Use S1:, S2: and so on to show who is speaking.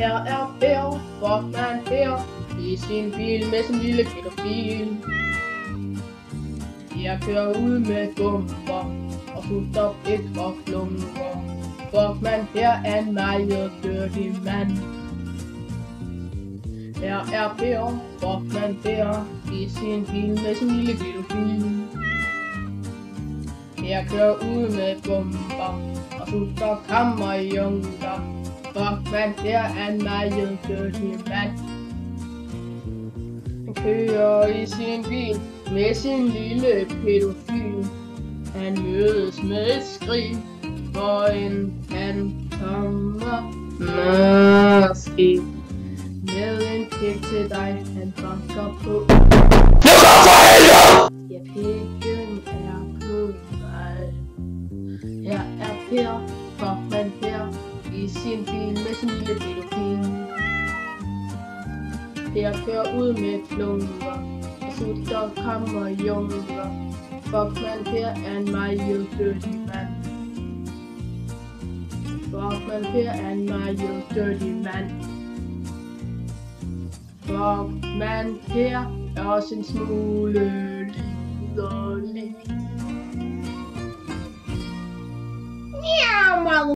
S1: Her er Per Brockman her i sin bil med sin lille pædofil. Jeg kører ud med bomber og puster pik og klumper. Brockman her er en meget dirty mand. Her er Per Brockman her i sin bil med sin lille pædofil. Jeg kører ud med bomber og puster kammerjunker. Brockman her er en meget dirty mand. Han kører i sin bil med sin lille pædofil. Han mødes med et skrig, hvor han kommer måske med en pik til dig, han banker på. Luk op for helvede! Ja, pikken er på vej. Her er Per Brockman her i sin bil med sin lille pædofil. Per kører ud med klumper og sutter kammerjunker. Brockman her er en meget dirty mand. Brockman her er en meget dirty mand. Brockman her er også en smule liderlig.